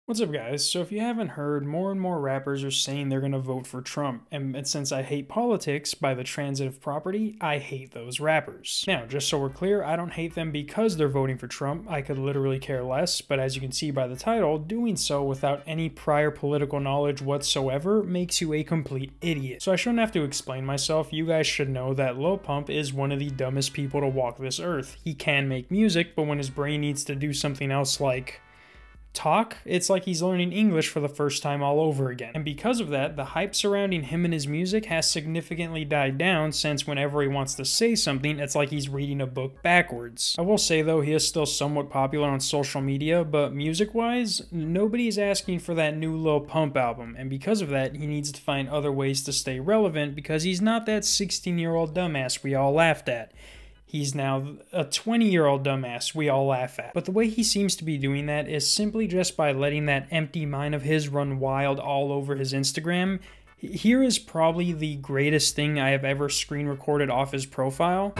What's up, guys? So if you haven't heard, more and more rappers are saying they're going to vote for Trump, and since I hate politics by the transitive property, I hate those rappers. Now, just so we're clear, I don't hate them because they're voting for Trump. I could literally care less, but as you can see by the title, doing so without any prior political knowledge whatsoever makes you a complete idiot. So I shouldn't have to explain myself. You guys should know that Lil Pump is one of the dumbest people to walk this earth. He can make music, but when his brain needs to do something else like talk, it's like he's learning English for the first time all over again. And because of that, the hype surrounding him and his music has significantly died down, since whenever he wants to say something, it's like he's reading a book backwards. I will say though, he is still somewhat popular on social media, but music-wise, nobody's asking for that new Lil Pump album, and because of that, he needs to find other ways to stay relevant because he's not that 16-year-old dumbass we all laughed at. He's now a 20-year-old dumbass we all laugh at. But the way he seems to be doing that is simply just by letting that empty mind of his run wild all over his Instagram. Here is probably the greatest thing I have ever screen recorded off his profile.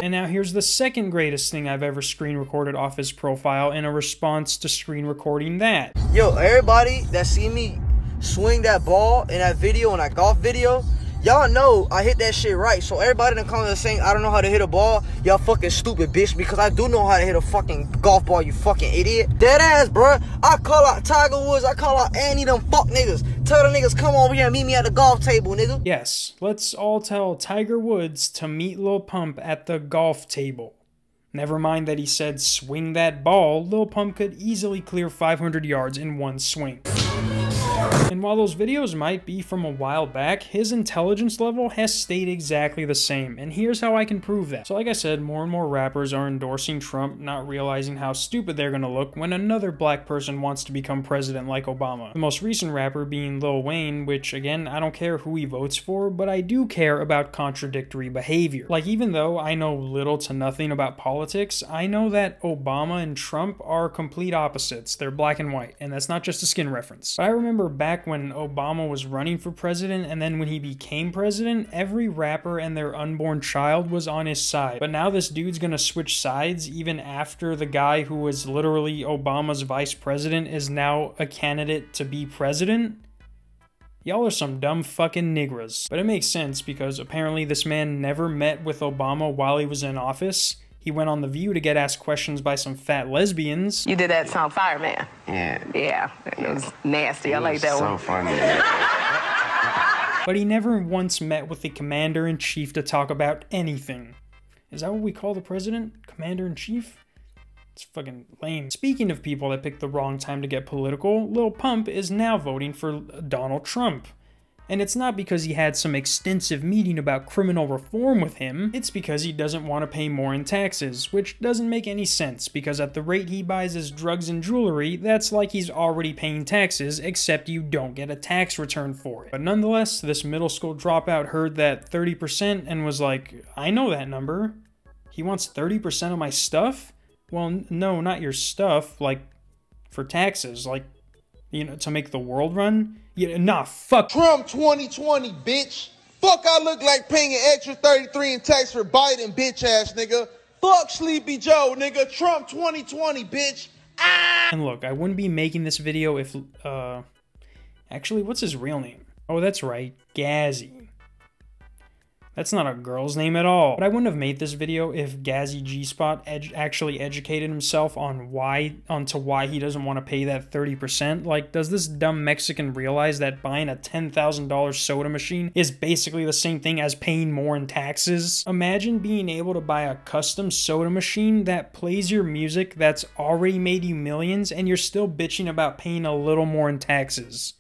And now here's the second greatest thing I've ever screen recorded off his profile in a response to screen recording that. Yo, everybody that see me swing that ball in that video, in that golf video, y'all know I hit that shit right. So everybody in the comments saying I don't know how to hit a ball, y'all fucking stupid bitch, because I do know how to hit a fucking golf ball, you fucking idiot. Dead ass, bruh. I call out Tiger Woods, I call out Andy, them fuck niggas. Tell the niggas come over here and meet me at the golf table, nigga. Yes, let's all tell Tiger Woods to meet Lil Pump at the golf table. Never mind that he said swing that ball, Lil Pump could easily clear 500 yards in one swing. And while those videos might be from a while back, his intelligence level has stayed exactly the same, and here's how I can prove that. So like I said, more and more rappers are endorsing Trump, not realizing how stupid they're gonna look when another black person wants to become president like Obama. The most recent rapper being Lil Wayne, which again, I don't care who he votes for, but I do care about contradictory behavior. Like, even though I know little to nothing about politics, I know that Obama and Trump are complete opposites. They're black and white, and that's not just a skin reference. But I remember back when Obama was running for president, and then when he became president, every rapper and their unborn child was on his side. But now this dude's gonna switch sides even after the guy who was literally Obama's vice president is now a candidate to be president? Y'all are some dumb fucking niggas. But it makes sense because apparently this man never met with Obama while he was in office. He went on The View to get asked questions by some fat lesbians. You did that song Fireman. Yeah. Yeah, it was nasty. I like that so one. Funny. But he never once met with the commander-in-chief to talk about anything. Is that what we call the president? Commander-in-chief? It's fucking lame. Speaking of people that picked the wrong time to get political, Lil Pump is now voting for Donald Trump. And it's not because he had some extensive meeting about criminal reform with him, it's because he doesn't want to pay more in taxes, which doesn't make any sense because at the rate he buys his drugs and jewelry, that's like he's already paying taxes, except you don't get a tax return for it. But nonetheless, this middle school dropout heard that 30% and was like, I know that number. He wants 30% of my stuff? Well, no, not your stuff, like, for taxes, like, you know, to make the world run? Yeah, nah, fuck Trump 2020, bitch. Fuck, I look like paying an extra 33 in tax for Biden, bitch ass nigga. Fuck Sleepy Joe, nigga. Trump 2020, bitch. Ah! And look, I wouldn't be making this video if, actually, what's his real name? Oh, that's right, Gazzy. That's not a girl's name at all. But I wouldn't have made this video if Gazzy G-Spot actually educated himself on why he doesn't want to pay that 30%. Like, does this dumb Mexican realize that buying a $10,000 soda machine is basically the same thing as paying more in taxes? Imagine being able to buy a custom soda machine that plays your music that's already made you millions and you're still bitching about paying a little more in taxes.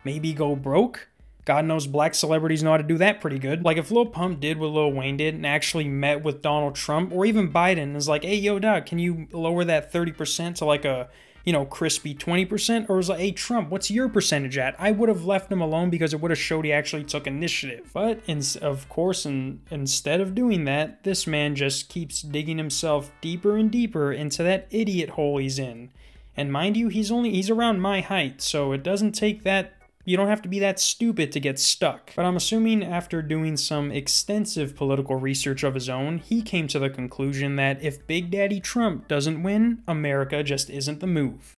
Maybe go broke? God knows black celebrities know how to do that pretty good. Like, if Lil Pump did what Lil Wayne did and actually met with Donald Trump, or even Biden, and is like, hey, yo, dog, can you lower that 30% to like a, you know, crispy 20%? Or is like, hey, Trump, what's your percentage at? I would have left him alone because it would have showed he actually took initiative. But, of course, instead of doing that, this man just keeps digging himself deeper and deeper into that idiot hole he's in. And mind you, he's around my height, so it doesn't take that You don't have to be that stupid to get stuck. But I'm assuming after doing some extensive political research of his own, he came to the conclusion that if Big Daddy Trump doesn't win, America just isn't the move.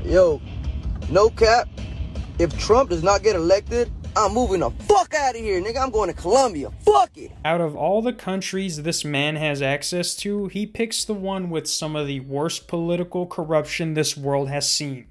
Yo, no cap, if Trump does not get elected, I'm moving the fuck out of here, nigga. I'm going to Colombia. Fuck it. Out of all the countries this man has access to, he picks the one with some of the worst political corruption this world has seen.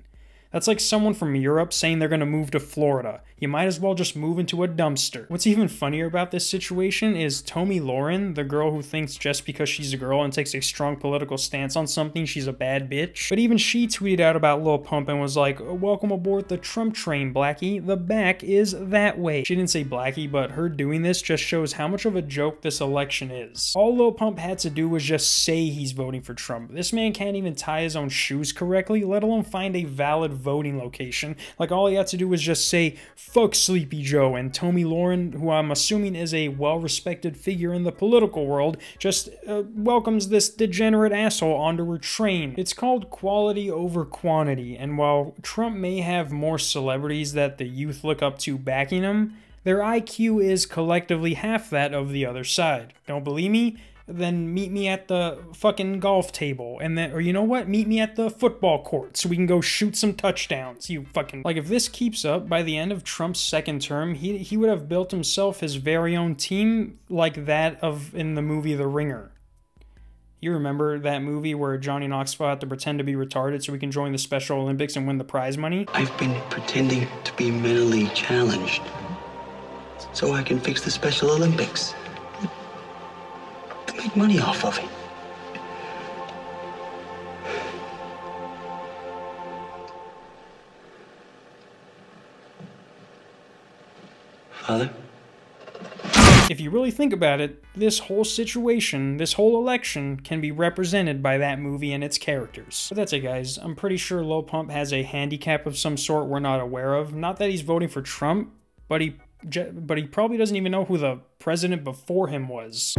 That's like someone from Europe saying they're gonna move to Florida. You might as well just move into a dumpster. What's even funnier about this situation is Tomi Lahren, the girl who thinks just because she's a girl and takes a strong political stance on something, she's a bad bitch. But even she tweeted out about Lil Pump and was like, "Welcome aboard the Trump train, Blackie. The back is that way." She didn't say Blackie, but her doing this just shows how much of a joke this election is. All Lil Pump had to do was just say he's voting for Trump. This man can't even tie his own shoes correctly, let alone find a valid voting location. Like, all he had to do was just say, "Fuck Sleepy Joe," and Tomi Lahren, who I'm assuming is a well-respected figure in the political world, just welcomes this degenerate asshole onto her train. It's called quality over quantity, and while Trump may have more celebrities that the youth look up to backing him, their IQ is collectively half that of the other side. Don't believe me? Then meet me at the fucking golf table, and then, or you know what, meet me at the football court so we can go shoot some touchdowns, you fucking... Like, if this keeps up, by the end of Trump's second term, he would have built himself his very own team like that of in the movie The Ringer. You remember that movie where Johnny Knoxville had to pretend to be retarded so he can join the Special Olympics and win the prize money? I've been pretending to be mentally challenged so I can fix the Special Olympics. Make money off of it. Father? If you really think about it, this whole situation, this whole election, can be represented by that movie and its characters. But that's it, guys. I'm pretty sure Lil Pump has a handicap of some sort we're not aware of. Not that he's voting for Trump, but he probably doesn't even know who the president before him was.